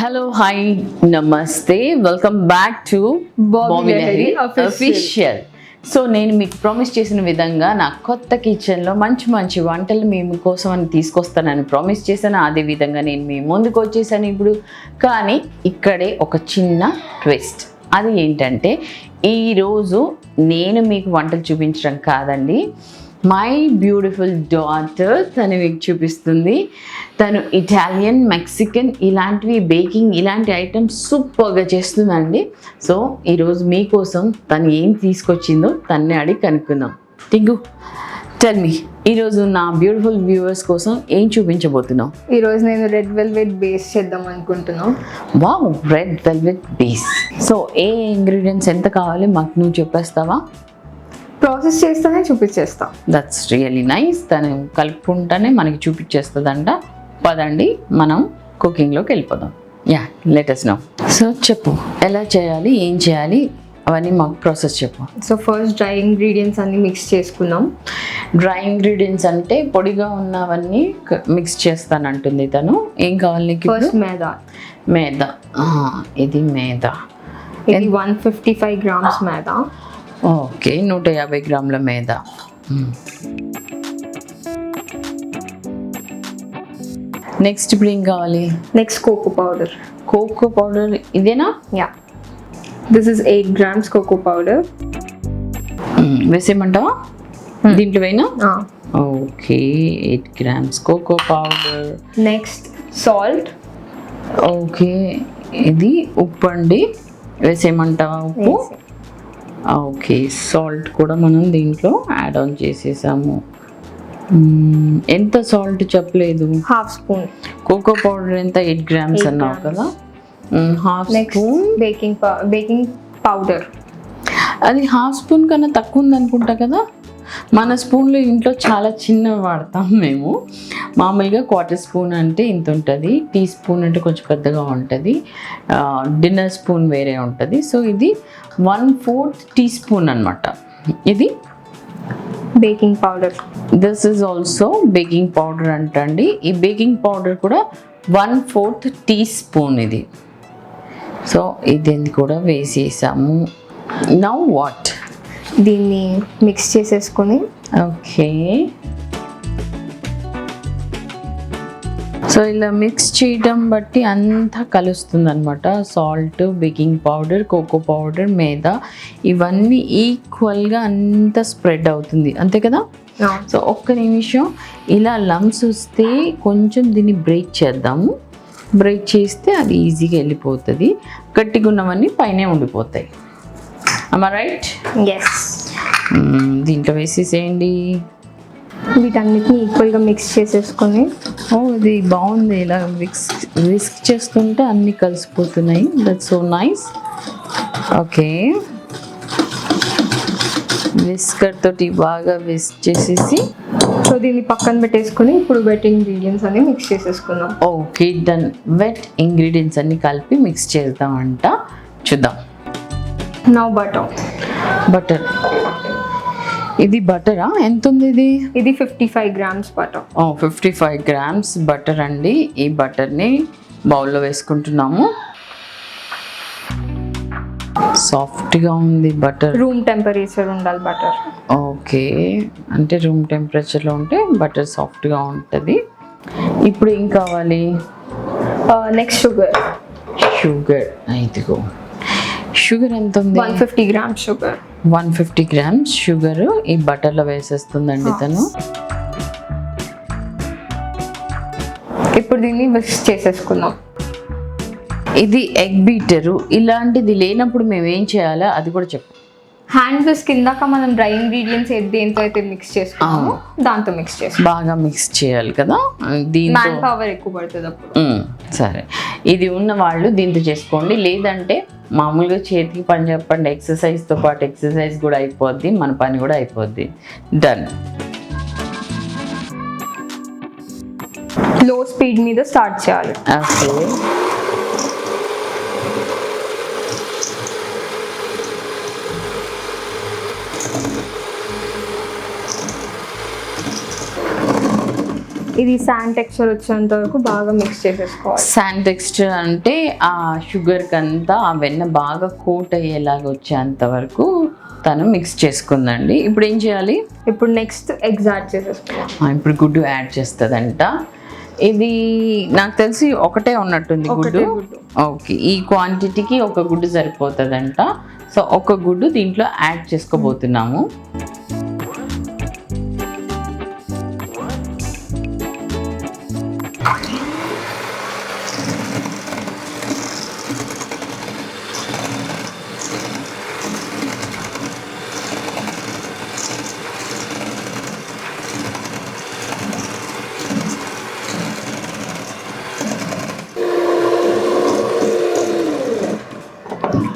Hello hi నమస్తే welcome back to Bobby Lahari official. So నేను మీకు ప్రామిస్ చేసిన విధంగా నా కొత్త కిచెన్లో మంచి మంచి వంటలు మీ కోసం అని తీసుకొస్తానని ప్రామిస్ చేశాను. అదే విధంగా నేను మీ ముందుకు వచ్చేసాను ఇప్పుడు. కానీ ఇక్కడే ఒక చిన్న ట్విస్ట్. అది ఏంటంటే ఈరోజు నేను మీకు వంటలు చూపించడం కాదండి, మై బ్యూటిఫుల్ డాటర్ తను మీకు చూపిస్తుంది. తను ఇటాలియన్, మెక్సికన్ ఇలాంటివి బేకింగ్ ఇలాంటి ఐటమ్స్ సూపర్గా చేస్తుందండి. సో ఈరోజు మీకోసం తను ఏం తీసుకొచ్చిందో తన్నే అడిగి కనుక్కుందాం. టింగు టెల్ మీ, ఈరోజు నా బ్యూటిఫుల్ వ్యూవర్స్ కోసం ఏం చూపించబోతున్నావు? ఈరోజు నేను రెడ్ వెల్వెట్ బేస్ చేద్దాం అనుకుంటున్నాను. Wow, red velvet base. So ఏ ఇంగ్రీడియంట్స్ ఎంత కావాలి మాకు నువ్వు చెప్పేస్తావా? ప్రాసెస్ చేస్తేనే చూపించేస్తా. That's really nice. తను కలుపుకుంటానే మనకి చూపించేస్తుందంట. పదండి మనం కుకింగ్లోకి వెళ్ళిపోదాం. Yeah, let us know. So చెప్పు, ఎలా చేయాలి, ఏం చేయాలి, అవన్నీ మాకు ప్రాసెస్ చెప్పు. సో ఫస్ట్ డ్రై ఇంగ్రీడియంట్స్ అన్ని మిక్స్ చేసుకుందాం. డ్రై ఇంగ్రీడియంట్స్ అంటే పొడిగా ఉన్నవన్నీ మిక్స్ చేస్తానంటుంది తను. ఏం కావాలి నీకు? ఫస్ట్ మైదా. మైదా, ఇది మైదా. ఇది 155 grams మైదా. ఓకే, 150 గ్రాముల మైదా. నెక్స్ట్ ఇప్పుడు ఏం కావాలి? Next cocoa powder. Cocoa powder ఇదేనా? Yeah, this is 8 grams cocoa powder. వేసేయమంటావా దీంట్లో పైన? Okay, 8 grams cocoa powder. Next salt. Okay, ఇది ఉప్పు అండి, వేసేయమంటావా ఉప్పు? ఓకే, సాల్ట్ కూడా మనం దీంట్లో యాడ్ ఆన్ చేసేసాము. ఎంత సాల్ట్ చెప్పలేదు? Half spoon. కోకో పౌడర్ ఎంత? 8 grams అన్నావు కదా, హాఫ్ స్పూన్. బేకింగ్ పౌడర్ అది హాఫ్ స్పూన్ కన్నా తక్కువ ఉంది అనుకుంటా కదా. మన స్పూన్లు ఇంట్లో చాలా చిన్నవి వాడతాం మేము. మామూలుగా 1/4 స్పూన్ అంటే ఇంత ఉంటుంది, టీ స్పూన్ అంటే కొంచెం పెద్దగా ఉంటుంది, డిన్నర్ స్పూన్ వేరే ఉంటుంది. సో ఇది 1/4 టీ స్పూన్ అనమాట. ఇది baking powder. This is also baking powder అంటండి. ఈ బేకింగ్ పౌడర్ కూడా 1/4 టీ స్పూన్ ఇది. సో ఇది కూడా వేసేసాము. Now what? దీన్ని మిక్స్ చేసేసుకొని. ఓకే, సో ఇలా మిక్స్ చేయడం బట్టి అంతా కలుస్తుంది అనమాట. Salt, baking powder, cocoa powder, maida ఇవన్నీ ఈక్వల్గా అంతా స్ప్రెడ్ అవుతుంది, అంతే కదా. సో ఒక్క నిమిషం ఇలా లమ్స్ వస్తే కొంచెం దీన్ని బ్రేక్ చేద్దాము. బ్రేక్ చేస్తే అది ఈజీగా వెళ్ళిపోతుంది. గట్టిగా ఉన్నవన్నీ పైనే ఉండిపోతాయి. am I right? ఎస్. దీంట్లో వేసేసేయండి. వీటన్నిటిని ఈక్వల్గా మిక్స్ చేసేసుకొని. ఇది బాగుంది, ఇలా విస్క్ చేస్తుంటే అన్నీ కలిసిపోతున్నాయి. That's so nice. Okay, whisker తోటి బాగా విస్క్ చేసేసి సో దీన్ని పక్కన పెట్టేసుకొని ఇప్పుడు వెట్ ఇంగ్రీడియంట్స్ అన్ని మిక్స్ చేసేసుకుందాం. Okay, done. వెట్ ఇంగ్రీడియంట్స్ అన్ని కలిపి మిక్స్ చేద్దామంట. చూద్దాం. Now butter. బటర్, ఇది బటరా? ఎంత ఉంది ఇది? ఇది 55 grams బటర్. 55 grams బటర్ అండి. ఈ బటర్ని బౌల్లో వేసుకుంటున్నాము. సాఫ్ట్గా ఉంది బటర్. రూమ్ టెంపరేచర్ ఉండాలి బటర్. ఓకే, అంటే రూమ్ టెంపరేచర్లో ఉంటే బటర్ సాఫ్ట్గా ఉంటుంది. ఇప్పుడు ఏం కావాలి? Next sugar. షుగర్, ఇదిగో షుగర్ ఎంత ఉంది? 150 grams షుగర్. 150 grams షుగర్ ఈ బటర్లో వేసేస్తుందండి తను. ఇప్పుడు దీన్ని మిక్స్ చేసేసుకుందాం. ఇది ఎగ్ బీటరు. ఇలాంటిది లేనప్పుడు మేము ఏం చేయాలో అది కూడా చెప్పు. హ్యాండ్ విస్క్ కిందాక మనం డ్రై ఇంగ్రీడియంట్స్ దేంతో అయితే మిక్స్ చేసుకున్నామో దాంతో మిక్స్ చేస్తాం. బాగా మిక్స్ చేయాలి కదా. దీంతో మ్యాన్ పవర్ ఎక్కువ పడుతుంది అప్పుడు. సరే, ఇది ఉన్న వాళ్ళు దీంతో చేసుకోండి. లేదంటే మామూలుగా చేతికి పని చెప్పండి. ఎక్సర్సైజ్తో పాటు ఎక్సర్సైజ్ కూడా అయిపోద్ది, మన పని కూడా అయిపోద్ది. డన్. లో స్పీడ్ మీద స్టార్ట్ చేయాలి. ఓకే, ఇది శాండ్ టెక్స్చర్ వచ్చేంత వరకు బాగా మిక్స్ చేసేసుకోవాలి. శాండ్ టెక్స్చర్ అంటే ఆ షుగర్కి అంతా ఆ వెన్న బాగా కోట్ అయ్యేలాగా వచ్చేంత వరకు తను మిక్స్ చేసుకుందండి. ఇప్పుడు ఏం చేయాలి? ఇప్పుడు నెక్స్ట్ ఎగ్స్ యాడ్ చేసేసుకోవాలి. ఇప్పుడు గుడ్డు యాడ్ చేస్తుందంట. ఇది నాకు తెలిసి ఒకటే ఉన్నట్టుంది గుడ్డు. ఓకే, ఈ క్వాంటిటీకి ఒక గుడ్డు సరిపోతుందంట. సో ఒక గుడ్డు దీంట్లో యాడ్ చేసుకోబోతున్నాము.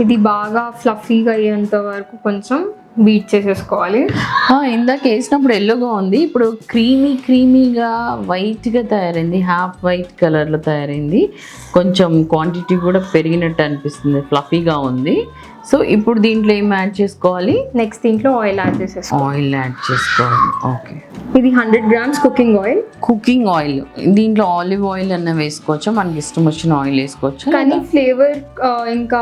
ఇది బాగా ఫ్లఫీగా అయ్యేంత వరకు కొంచెం బీట్ చేసేసుకోవాలి. ఇందాక వేసినప్పుడు ఎల్లోగా ఉంది, ఇప్పుడు క్రీమీగా వైట్గా తయారైంది, హాఫ్ వైట్ కలర్లో తయారైంది. కొంచెం క్వాంటిటీ కూడా పెరిగినట్టు అనిపిస్తుంది, ఫ్లఫీగా ఉంది. సో ఇప్పుడు దీంట్లో ఏం యాడ్ చేసుకోవాలి? నెక్స్ట్ దీంట్లో ఆయిల్ యాడ్ చేసేసుకోవాలి. ఆయిల్ యాడ్ చేసుకోవాలి. ఓకే, ఇది 100 grams cooking oil. Cooking oil, దీంట్లో ఆలివ్ ఆయిల్ అన్న వేసుకోవచ్చా? మనకి ఇష్టం వచ్చిన ఆయిల్ వేసుకోవచ్చా? కానీ ఫ్లేవర్ ఇంకా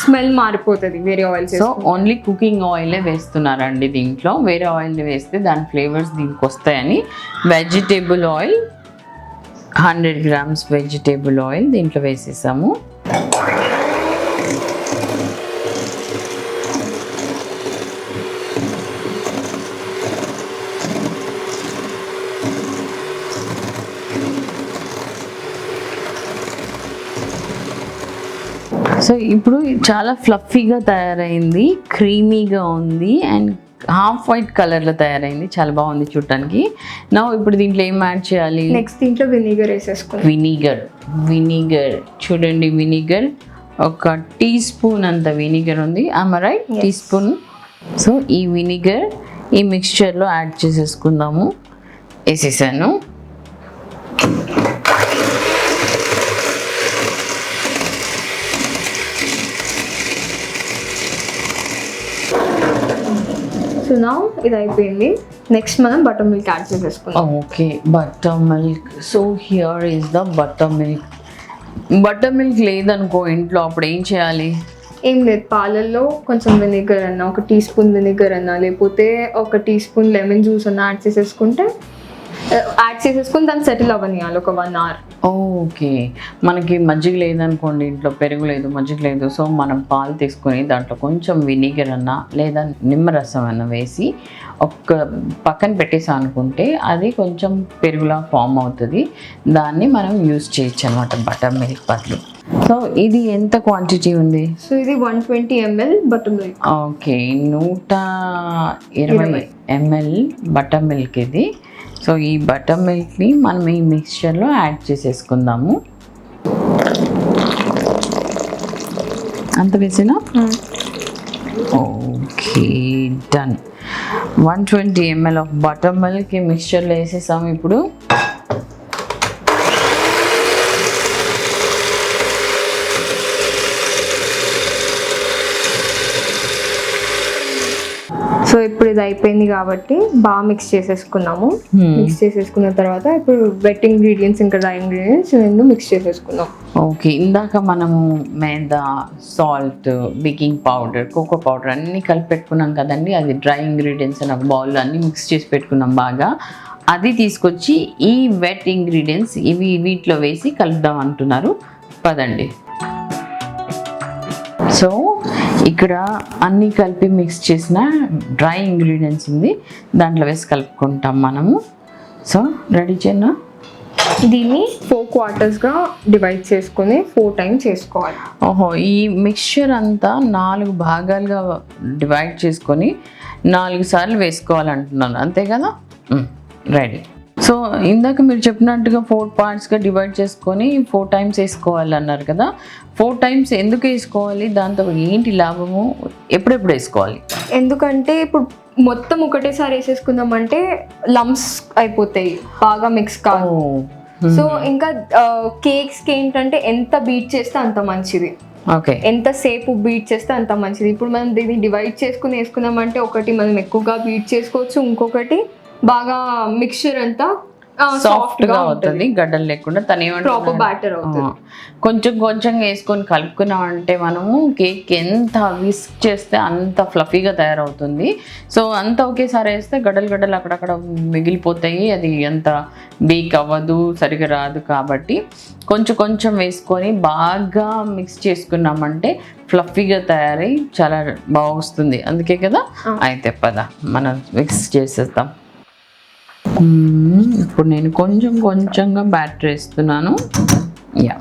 స్మెల్ మారిపోతుంది వేరే ఆయిల్. సో ఓన్లీ కుకింగ్ ఆయిలే వేస్తున్నారండి దీంట్లో. వేరే ఆయిల్ వేస్తే దాని ఫ్లేవర్స్ దీనికి వస్తాయని vegetable oil 100 grams vegetable oil దీంట్లో వేసేసాము. సో ఇప్పుడు చాలా ఫ్లఫీగా తయారైంది, క్రీమీగా ఉంది అండ్ హాఫ్ వైట్ కలర్లో తయారైంది. చాలా బాగుంది చూడటానికి. నా ఇప్పుడు దీంట్లో ఏం యాడ్ చేయాలి? నెక్స్ట్ దీంట్లో వినిగర్ వేసేసుకోవాలి. వినిగర్ చూడండి, వినిగర్ ఒక టీ స్పూన్ అంత వినిగర్ ఉంది. Right, teaspoon. సో ఈ వినిగర్ ఈ మిక్స్చర్లో యాడ్ చేసేసుకుందాము. వేసేసాను. సో నా ఇది అయిపోయింది. నెక్స్ట్ మనం బటర్ మిల్క్ యాడ్ చేసేసుకుందాం. Okay, butter milk. So here is the butter milk. Butter milk లేదనుకో ఇంట్లో, అప్పుడు ఏం చేయాలి? ఏం లేదు, పాలల్లో కొంచెం వెనిగర్ అన్న, ఒక టీ స్పూన్ వెనిగర్ అన్న, లేకపోతే ఒక టీ స్పూన్ లెమన్ జ్యూస్ అన్న యాడ్ చేసేసుకుని దాన్ని సెటిల్ అవ్వనియాలి ఒక 1 hour. ఓకే, మనకి మజ్జిగ లేదనుకోండి ఇంట్లో, పెరుగు లేదు, మజ్జిగ లేదు. సో మనం పాలు తీసుకొని దాంట్లో కొంచెం వినిగర్ అన్న లేదా నిమ్మరసం అన్న వేసి ఒక పక్కన పెట్టేసి అనుకుంటే అది కొంచెం పెరుగులా ఫామ్ అవుతుంది. దాన్ని మనం యూజ్ చేయొచ్చు అనమాట బటర్ మిల్క్ బదులు. సో ఇది ఎంత క్వాంటిటీ ఉంది? సో ఇది 120 ml butter milk. Okay, 120 ml butter milk ఇది. సో ఈ బటర్ మిల్క్ని మనం ఈ మిక్స్చర్లో యాడ్ చేసేసుకుందాము. అంత వేసినా? Okay, done. 120 ml of butter milk ఈ మిక్స్చర్లో వేసేసాము. ఇప్పుడు సో ఇప్పుడు ఇది అయిపోయింది కాబట్టి బాగా మిక్స్ చేసేసుకున్నాము. మిక్స్ చేసేసుకున్న తర్వాత ఇప్పుడు వెట్ ఇంగ్రీడియంట్స్ ఇంకా డ్రై ఇంగ్రీడియంట్స్ రెండు మిక్స్ చేసేసుకుందాం. ఓకే, ఇందాక మనము maida, salt, baking powder, cocoa powder అన్నీ కలిపి పెట్టుకున్నాం కదండి. అది డ్రై ఇంగ్రీడియంట్స్ అని ఒక బౌల్లో అన్నీ మిక్స్ చేసి పెట్టుకున్నాం బాగా. అది తీసుకొచ్చి ఈ వెట్ ఇంగ్రీడియంట్స్ వీటిలో వేసి కలుపుదాం అంటున్నారు. పదండి. సో ఇక్కడ అన్నీ కలిపి మిక్స్ చేసిన డ్రై ఇంగ్రీడియంట్స్ ఉంది, దాంట్లో వేసి కలుపుకుంటాం మనము. సో రెడీ చేయనా? దీన్ని 4 quartersగా డివైడ్ చేసుకొని 4 times చేసుకోవాలి. ఓహో, ఈ మిక్స్చర్ అంతా 4 భాగాలుగా డివైడ్ చేసుకొని 4 సార్లు వేసుకోవాలంటున్నాను, అంతే కదా? రెడీ. సో ఇందాక మీరు చెప్పినట్టుగా 4 partsగా డివైడ్ చేసుకొని 4 times వేసుకోవాలన్నారు కదా. 4 times ఎందుకు వేసుకోవాలి? దాంతో ఏంటి లాభము? ఎప్పుడెప్పుడు వేసుకోవాలి? ఎందుకంటే ఇప్పుడు మొత్తం ఒకటేసారి వేసేసుకుందామంటే లమ్స్ అయిపోతాయి, బాగా మిక్స్ కాదు. సో ఇంకా కేక్స్కి ఏంటంటే ఎంత బీట్ చేస్తే అంత మంచిది. ఓకే, ఎంతసేపు బీట్ చేస్తే అంత మంచిది. ఇప్పుడు మనం దీన్ని డివైడ్ చేసుకుని వేసుకున్నామంటే ఒకటి మనం ఎక్కువగా బీట్ చేసుకోవచ్చు, ఇంకొకటి బాగా మిక్స్చర్ అంతా సాఫ్ట్ గా అవుతుంది, గడ్డలు లేకుండా. తను ప్రాపర్ బ్యాటర్ అవుతుంది. కొంచెం కొంచెం వేసుకొని కలుపుకున్నాం అంటే మనము కేక్ ఎంత విస్క్ చేస్తే అంత ఫ్లఫీగా తయారవుతుంది. సో అంత ఒకేసారి వేస్తే గడ్డలు గడ్డలు అక్కడక్కడ మిగిలిపోతాయి, అది అంత బేక్ అవ్వదు, సరిగా రాదు. కాబట్టి కొంచెం కొంచెం వేసుకొని బాగా మిక్స్ చేసుకున్నామంటే ఫ్లఫీగా తయారై చాలా బాగా వస్తుంది. అందుకే కదా. అయితే పద మనం మిక్స్ చేసేద్దాం. ఇప్పుడు నేను కొంచెం కొంచెంగా బ్యాటర్ వేస్తున్నాను. యా,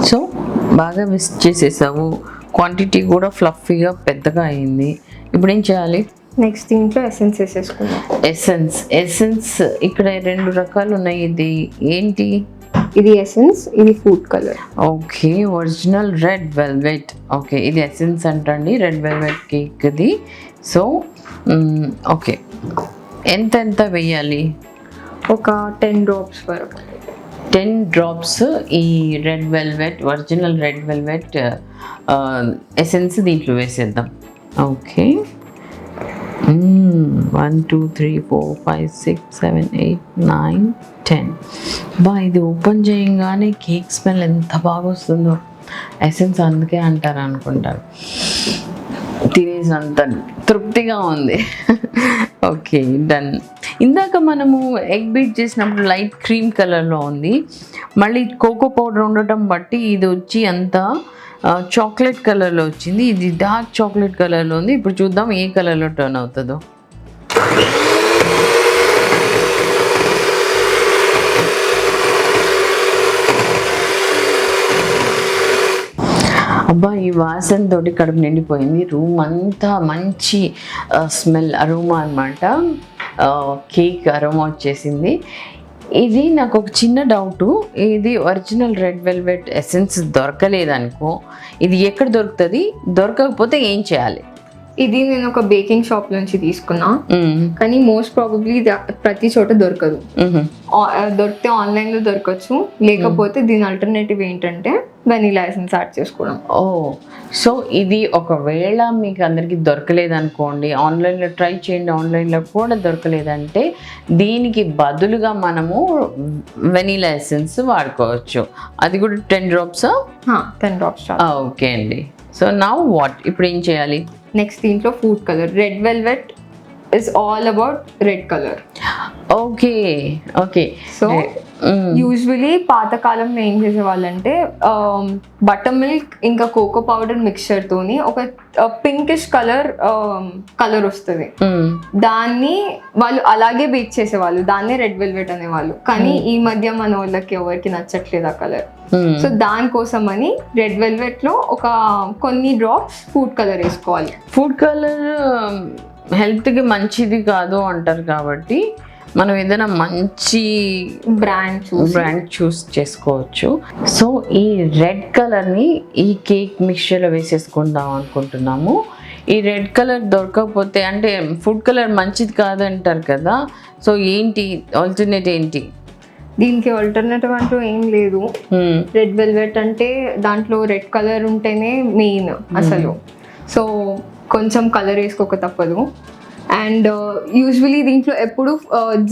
సో బాగా మిక్స్ చేసేసావు. క్వాంటిటీ కూడా ఫ్లఫీగా పెద్దగా అయింది. ఇప్పుడు ఏం చేయాలి? నెక్స్ట్ దీంట్లో ఎసెన్స్ వేసేసుకుందాం. ఎసెన్స్ ఇక్కడ 2 రకాలు ఉన్నాయి. ఇది ఏంటి? ఇది ఎసెన్స్, ఇది food colour. Okay, original red velvet. Okay, ఇది ఎసెన్స్ అంటండి, రెడ్ వెల్వెట్ కేక్ది. సో ఓకే, ఎంత వేయాలి? ఒక 10 డ్రాప్స్ వరకు. 10 డ్రాప్స్ ఈ red velvet, original red velvet essence దీంట్లో వేసేద్దాం. ఓకే, 1 2 3 4 5 6 7 8 9 10. ఇది ఓపెన్ చేయగానే కేక్ స్మెల్ ఎంత బాగా వస్తుందో. ఎసెన్స్ అందుకే అంటారు అనుకుంటారు. తినేసినంత తృప్తిగా ఉంది. Okay, done. ఇందాక మనము ఎగ్ బీట్ చేసినప్పుడు లైట్ క్రీమ్ కలర్లో ఉంది. మళ్ళీ కోకో పౌడర్ ఉండటం బట్టి ఇది వచ్చి అంతా చాక్లెట్ కలర్లో వచ్చింది. ఇది డార్క్ చాక్లెట్ కలర్లో ఉంది. ఇప్పుడు చూద్దాం ఏ కలర్లో టర్న్ అవుతుందో. అబ్బా, ఈ వాసన తోటి కడుపు నిండిపోయింది. రూమ్ అంతా మంచి స్మెల్, అరోమా అనమాట. కేక్ అరోమా వచ్చేసింది. ఇది నాకు ఒక చిన్న డౌటు. ఇది ఒరిజినల్ రెడ్ వెల్వెట్ ఎసెన్స్ దొరకలేదనుకో, ఇది ఎక్కడ దొరుకుతుంది? దొరకకపోతే ఏం చేయాలి? ఇది నేను ఒక బేకింగ్ షాప్ నుంచి తీసుకున్నా, కానీ మోస్ట్ ప్రాబబ్లీ ప్రతి చోట దొరకదు. దొరికితే ఆన్లైన్లో దొరకచ్చు, లేకపోతే దీని ఆల్టర్నేటివ్ ఏంటంటే వెనీలా ఎసెన్స్ యాడ్ చేసుకోవడం. సో ఇది ఒకవేళ మీకు అందరికీ దొరకలేదనుకోండి, ఆన్లైన్లో ట్రై చేయండి. ఆన్లైన్లో కూడా దొరకలేదంటే దీనికి బదులుగా మనము వెనీలా ఎసెన్స్ వాడుకోవచ్చు. అది కూడా 10 డ్రాప్స్. 10 డ్రాప్స్. ఓకే అండి. So now what? ఇప్పుడు ఏం చేయాలి? నెక్స్ట్ దీంట్లో food colour. Red velvet is all about red colour. Okay. So usually పాతకాలంలో ఏం చేసేవాళ్ళంటే బటర్ మిల్క్ ఇంకా కోకో పౌడర్ మిక్చర్ తోని ఒక పింకిష్ కలర్ వస్తుంది. దాన్ని వాళ్ళు అలాగే బేక్ చేసేవాళ్ళు, దాన్నే రెడ్ వెల్వెట్ అనేవాళ్ళు. కానీ ఈ మధ్య మన వాళ్ళకి ఎవరికి నచ్చట్లేదు ఆ కలర్. సో దానికోసం అని రెడ్ వెల్వెట్ లో ఒక కొన్ని డ్రాప్స్ ఫుడ్ కలర్ వేసుకోవాలి. ఫుడ్ కలర్ హెల్త్కి మంచిది కాదు అంటారు, కాబట్టి మనం ఏదైనా మంచి బ్రాండ్ చూస్ చేసుకోవచ్చు. సో ఈ రెడ్ కలర్ని ఈ కేక్ మిక్చర్లో వేసేసుకుందాం అనుకుంటున్నాము. ఈ రెడ్ కలర్ దొరకకపోతే, అంటే ఫుడ్ కలర్ మంచిది కాదంటారు కదా, సో ఏంటి ఆల్టర్నేట్ ఏంటి? దీనికి ఆల్టర్నేటివ్ అంటూ ఏం లేదు. రెడ్ వెల్వెట్ అంటే దాంట్లో రెడ్ కలర్ ఉంటేనే మెయిన్ అసలు. సో కొంచెం కలర్ వేసుకోక తప్పదు. అండ్ యూజువలీ దీంట్లో ఎప్పుడు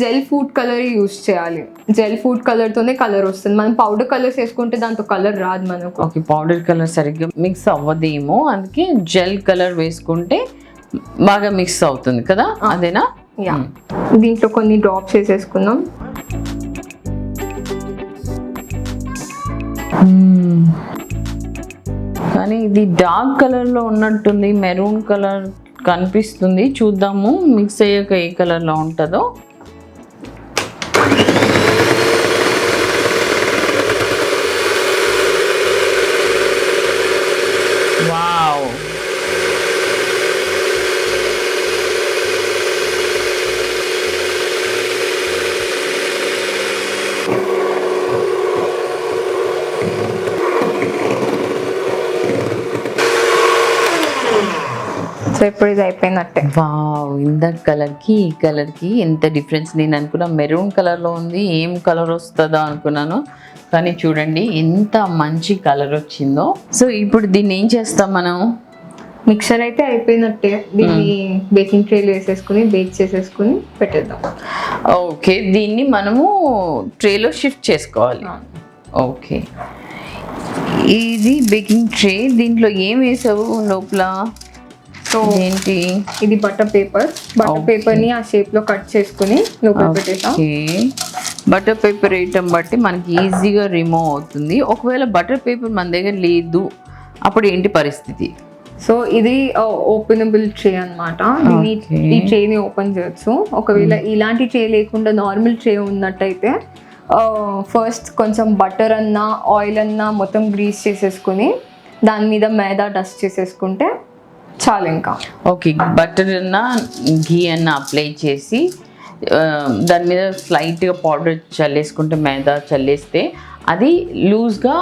జెల్ ఫుడ్ కలర్ యూజ్ చేయాలి. జెల్ ఫుడ్ కలర్తోనే కలర్ వస్తుంది. మనం పౌడర్ కలర్స్ వేసుకుంటే దాంతో కలర్ రాదు మనకు. ఓకే, పౌడర్ కలర్ సరిగ్గా మిక్స్ అవ్వదేమో, అందుకే జెల్ కలర్ వేసుకుంటే బాగా మిక్స్ అవుతుంది కదా, అదేనా? దీంట్లో కొన్ని డ్రాప్స్ వేసేసుకుందాం. కానీ ఇది డార్క్ కలర్లో ఉన్నట్టుంది, మెరూన్ కలర్ కనిపిస్తుంది. చూద్దాము మిక్స్ అయ్యాక ఏ కలర్లో ఉంటుందో. వావ్, సో ఇప్పుడు ఇది అయిపోయినట్టే. వావ్, ఇందాక కలర్కి ఈ కలర్కి ఎంత డిఫరెన్స్. నేను అనుకున్నా మెరూన్ కలర్లో ఉంది, ఏం కలర్ వస్తుందో అనుకున్నాను, కానీ చూడండి ఎంత మంచి కలర్ వచ్చిందో. సో ఇప్పుడు దీన్ని ఏం చేస్తాం మనం? మిక్సర్ అయితే అయిపోయినట్టే. దీన్ని బేకింగ్ ట్రేలో వేసేసుకుని బేక్ చేసేసుకుని పెట్టేద్దాం. ఓకే, దీన్ని మనము ట్రేలో షిఫ్ట్ చేసుకోవాలి. ఓకే, ఇది బేకింగ్ ట్రే. దీంట్లో ఏం వేసావు లోపల? సో ఏంటి ఇది బటర్ పేపర్. బటర్ పేపర్ ని ఆ షేప్ లో కట్ చేసుకుని లోపల పెట్టేసాం. బటర్ పేపర్ వేయటం బట్టి మనకి ఈజీగా రిమూవ్ అవుతుంది. ఒకవేళ బటర్ పేపర్ మన దగ్గర లేదు అప్పుడు ఏంటి పరిస్థితి? సో ఇది ఓపెనబుల్ ట్రే అనమాట. ఈ ట్రేని ఓపెన్ చేయొచ్చు. ఒకవేళ ఇలాంటి ట్రే లేకుండా నార్మల్ ట్రే ఉన్నట్టయితే ఫస్ట్ కొంచెం బటర్ అన్నా ఆయిల్ అన్నా మొత్తం గ్రీస్ చేసేసుకుని దాని మీద మైదా డస్ట్ చేసేసుకుంటే చాలు. ఇంకా ఓకే, బటర్ అన్న ఘీ అన్న అప్లై చేసి దాని మీద స్లైట్గా పౌడర్ చల్లేసుకుంటే, మైదా చల్లేస్తే అది లూజ్గా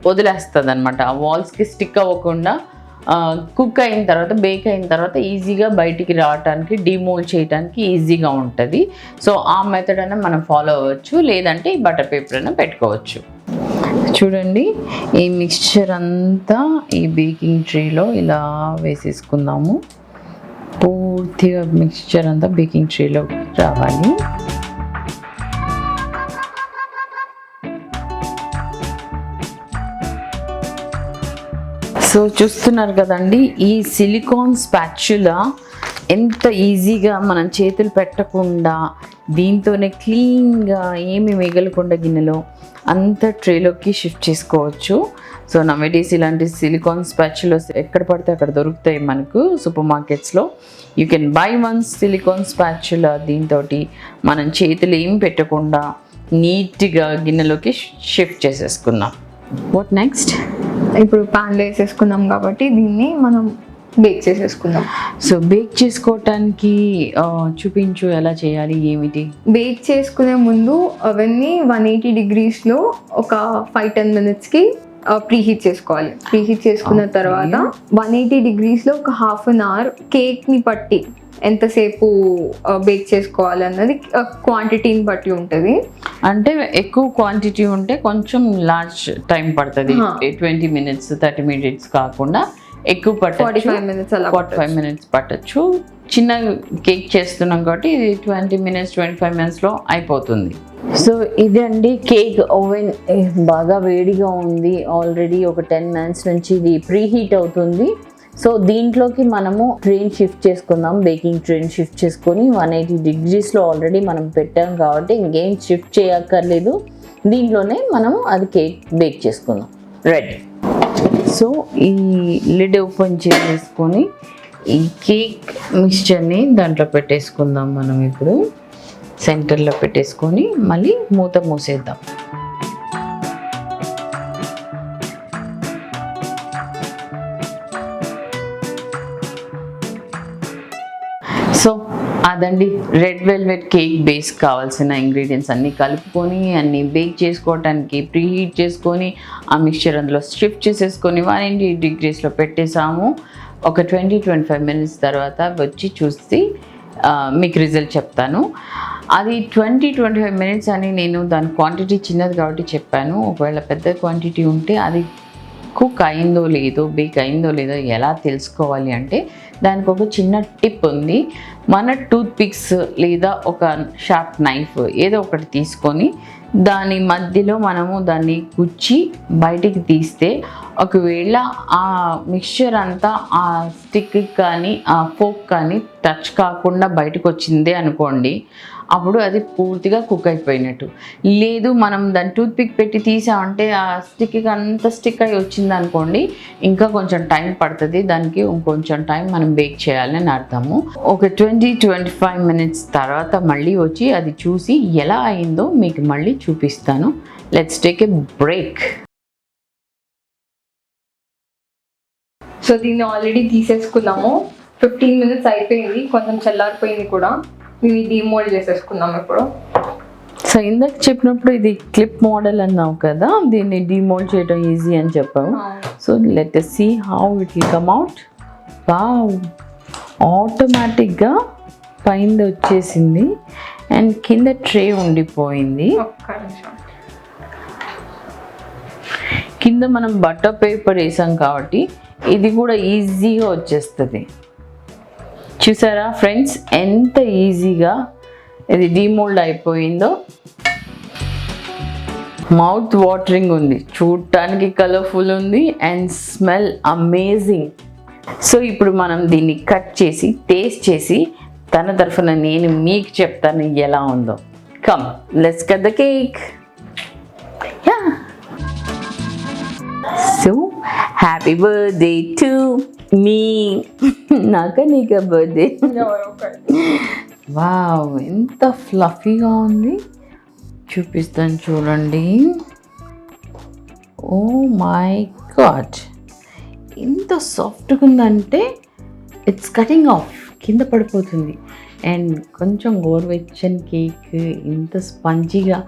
వదిలేస్తుంది అనమాట. ఆ వాల్స్కి స్టిక్ అవ్వకుండా కుక్ అయిన తర్వాత, బేక్ అయిన తర్వాత ఈజీగా బయటికి రావడానికి, డిమోల్డ్ చేయడానికి ఈజీగా ఉంటుంది. సో ఆ మెథడ్ అన్న మనం ఫాలో అవ్వచ్చు, లేదంటే ఈ బటర్ పేపర్ అన్న పెట్టుకోవచ్చు. చూడండి, ఈ మిక్స్చర్ అంతా ఈ బేకింగ్ ట్రేలో ఇలా వేసేసుకుందాము. పూర్తిగా మిక్స్చర్ అంతా బేకింగ్ ట్రేలో రావాలి. సో చూస్తున్నారు కదండి, ఈ సిలికాన్ స్పాచులా ఎంత ఈజీగా మనం చేతులు పెట్టకుండా దీంతోనే క్లీన్గా ఏమి మిగలకుండా గిన్నెలో అంత ట్రేలోకి షిఫ్ట్ చేసుకోవచ్చు. సో నవేడేస్ ఇలాంటి సిలికాన్ స్పాచులాస్ ఎక్కడ పడితే అక్కడ దొరుకుతాయి మనకు సూపర్ మార్కెట్స్లో. You can buy one silicon spatula. దీంతో మనం చేతులు ఏం పెట్టకుండా నీట్గా గిన్నెలోకి షిఫ్ట్ చేసేసుకుందాం. What next? ఇప్పుడు ప్యాన్లో వేసేసుకున్నాం కాబట్టి దీన్ని మనం బేక్ చేసేసుకుందాం. సో బేక్ చేసుకోవటానికి చూపించు ఎలా చేయాలి, ఏమిటి? బేక్ చేసుకునే ముందు అవన్నీ 180 degreesలో ఒక 5-10 minutesకి ప్రీహీట్ చేసుకోవాలి. ప్రీహీట్ చేసుకున్న తర్వాత 180 degreesలో ఒక ½ an hour కేక్ని బట్టి ఎంతసేపు బేక్ చేసుకోవాలి అన్నది క్వాంటిటీని బట్టి ఉంటుంది. అంటే ఎక్కువ క్వాంటిటీ ఉంటే కొంచెం లార్జ్ టైం పడుతుంది. 20 minutes 30 minutes కాకుండా ఎక్కువ పట్టచ్చు. 45 minutes అలా 45 minutes పట్టచ్చు. చిన్న కేక్ చేస్తున్నాం కాబట్టి ఇది 20 minutes 25 minutesలో అయిపోతుంది. సో ఇది అండి కేక్. ఓవెన్ బాగా వేడిగా ఉంది ఆల్రెడీ. ఒక 10 minutes నుంచి ఇది ప్రీహీట్ అవుతుంది. సో దీంట్లోకి మనము ట్రైన్ షిఫ్ట్ చేసుకుందాం. బేకింగ్ ట్రైన్ షిఫ్ట్ చేసుకొని 180 degreesలో ఆల్రెడీ మనం పెట్టాం కాబట్టి ఇంకేం షిఫ్ట్ చేయక్కర్లేదు. దీంట్లోనే మనము అది కేక్ బేక్ చేసుకుందాం. రెడీ. సో ఈ లిడ్ ఓపెన్ చేసేసుకొని ఈ కేక్ మిక్స్చర్ని దాంట్లో పెట్టేసుకుందాం. మనం ఇప్పుడు సెంటర్లో పెట్టేసుకొని మళ్ళీ మూత మూసేద్దాం. సో అదండి రెడ్ వెల్వెట్ కేక్ బేస్ కావాల్సిన ఇంగ్రీడియంట్స్ అన్నీ కలుపుకొని అన్నీ బేక్ చేసుకోవటానికి ప్రీహీట్ చేసుకొని ఆ మిక్స్చర్ అందులో షిఫ్ట్ చేసేసుకొని 180 degreesలో పెట్టేసాము. ఒక 20-25 minutes తర్వాత వచ్చి చూసి మీకు రిజల్ట్ చెప్తాను. అది 20-25 minutes అని నేను దాని క్వాంటిటీ చిన్నది కాబట్టి చెప్పాను. ఒకవేళ పెద్ద క్వాంటిటీ ఉంటే అది కుక్ అయిందో లేదో, బేక్ అయిందో లేదో ఎలా తెలుసుకోవాలి అంటే దానికి ఒక చిన్న టిప్ ఉంది. మన టూత్ పిక్స్ లేదా ఒక షార్ప్ నైఫ్ ఏదో ఒకటి తీసుకొని దాని మధ్యలో మనము దాన్ని గుచ్చి బయటికి తీస్తే ఒకవేళ ఆ మిక్స్చర్ అంతా ఆ స్టిక్ కానీ ఆ ఫోక్ కానీ టచ్ కాకుండా బయటకు వచ్చిందే అనుకోండి, అప్పుడు అది పూర్తిగా కుక్ అయిపోయినట్టు. లేదు మనం దాన్ని టూత్ పిక్ పెట్టి తీసామంటే ఆ స్టిక్కి అంత స్టిక్ అయి వచ్చింది అనుకోండి, ఇంకా కొంచెం టైం పడుతుంది, దానికి ఇంకొంచెం టైం మనం బేక్ చేయాలని అర్థము. ఒక 20-25 మినిట్స్ తర్వాత మళ్ళీ వచ్చి అది చూసి ఎలా అయిందో మీకు మళ్ళీ చూపిస్తాను. Let's take a break. So దీన్ని ఆల్రెడీ తీసేసుకున్నాము. 15 మినిట్స్ అయిపోయింది, కొంచెం చల్లారిపోయింది కూడా. ఇవి డిమోల్డ్ చేసేసుకున్నాం ఇప్పుడు. సో ఇందాక చెప్పినప్పుడు ఇది క్లిప్ మోడల్ అన్నావు కదా, దీన్ని డిమోల్డ్ చేయడం ఈజీ అని చెప్పావు. So let us see how it will come out. Wow, ఆటోమేటిక్గా పైన వచ్చేసింది అండ్ కింద ట్రే ఉండిపోయింది. కింద మనం బటర్ పేపర్ వేసాం కాబట్టి ఇది కూడా ఈజీగా వచ్చేస్తుంది. చూసారా ఫ్రెండ్స్ ఎంత ఈజీగా ఇది డిమోల్డ్ అయిపోయిందో. మౌత్ వాటరింగ్ ఉంది, చూడటానికి కలర్ఫుల్ ఉంది అండ్ స్మెల్ అమేజింగ్. సో ఇప్పుడు మనం దీన్ని కట్ చేసి టేస్ట్ చేసి తన తరఫున నేను మీకు చెప్తాను ఎలా ఉందో. Come let's cut the cake. So happy birthday to me. నాక నీక బర్త్డే. వావ్, ఎంత ఫ్లఫీగా ఉంది, చూపిస్తాను చూడండి. ఓ మై గాడ్, ఎంత సాఫ్ట్గా ఉందంటే ఇట్స్ కటింగ్ ఆఫ్, కింద పడిపోతుంది. అండ్ కొంచెం గోరువెచ్చని కేక్, ఇంత స్పంజీగా,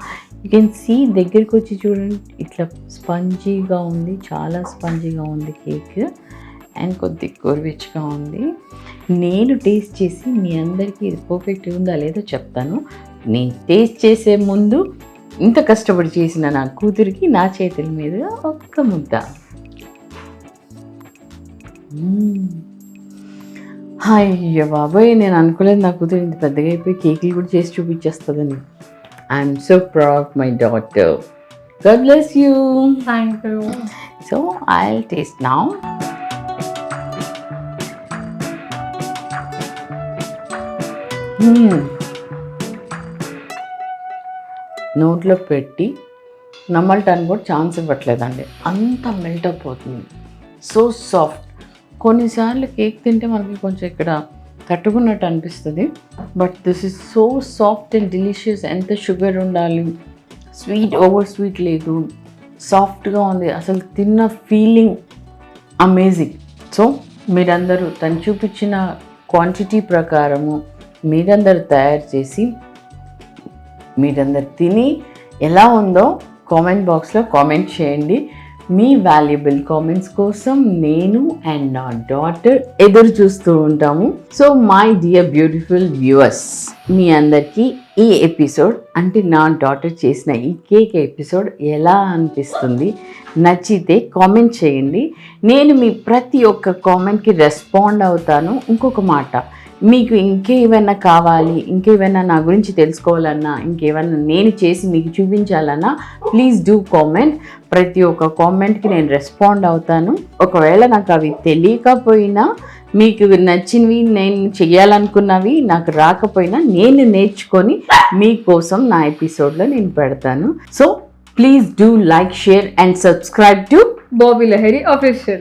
యూ కెన్ సీ దగ్గరికి వచ్చి చూడండి, ఇట్లా స్పంజీగా ఉంది, చాలా స్పంజీగా ఉంది కేక్ అండ్ కొద్ది గోరువెచ్చగా ఉంది. నేను టేస్ట్ చేసి మీ అందరికీ ఇది పర్ఫెక్ట్ ఉందా లేదో చెప్తాను. నేను టేస్ట్ చేసే ముందు ఇంత కష్టపడి చేసిన నా కూతురికి నా చేతుల మీద ఒక్క ముద్ద. అయ్యో బాబాయ్, నేను అనుకోలేదు నా కూతురు ఇంత పెద్దగా అయిపోయి కేకులు కూడా చేసి చూపించేస్తుందని. I'm so proud of my daughter. God bless you. Thank you. So I'll taste now. నోట్లో పెట్టి నమ్మటానికి కూడా ఛాన్స్ ఇవ్వట్లేదండి, అంత మెల్ట్ అయిపోతుంది. So soft. కొన్నిసార్లు కేక్ తింటే మనకి కొంచెం ఇక్కడ తట్టుకున్నట్టు అనిపిస్తుంది, but this is so soft and delicious. ఎంత షుగర్ ఉండాలి, స్వీట్ ఓవర్ స్వీట్ లేదు, సాఫ్ట్గా ఉంది, అసలు తిన్న ఫీలింగ్ అమేజింగ్. సో మీరందరూ తను చూపించిన క్వాంటిటీ ప్రకారము మీరందరూ తయారు చేసి మీరందరు తిని ఎలా ఉందో కామెంట్ బాక్స్లో కామెంట్ చేయండి. మీ వాల్యుబుల్ కామెంట్స్ కోసం నేను అండ్ నా డాటర్ ఎదురు చూస్తూ ఉంటాము. So my dear beautiful viewers, మీ అందరికీ ఈ ఎపిసోడ్ అంటే నా డాటర్ చేసిన ఈ కేక్ ఎపిసోడ్ ఎలా అనిపిస్తుంది, నచ్చితే కామెంట్ చేయండి. నేను మీ ప్రతి ఒక్క కామెంట్కి రెస్పాండ్ అవుతాను. ఇంకొక మాట, మీకు ఇంకేమైనా కావాలి, ఇంకేమైనా నా గురించి తెలుసుకోవాలన్నా, ఇంకేమైనా నేను చేసి మీకు చూపించాలన్నా ప్లీజ్ డూ కామెంట్. ప్రతి ఒక్క కామెంట్కి నేను రెస్పాండ్ అవుతాను. ఒకవేళ నాకు అవి తెలియకపోయినా, మీకు నచ్చినవి నేను చేయాలనుకున్నవి నాకు రాకపోయినా నేను నేర్చుకొని మీకోసం నా ఎపిసోడ్లో నేను పెడతాను. So please do like, share and subscribe to Bobby Lahiri Official.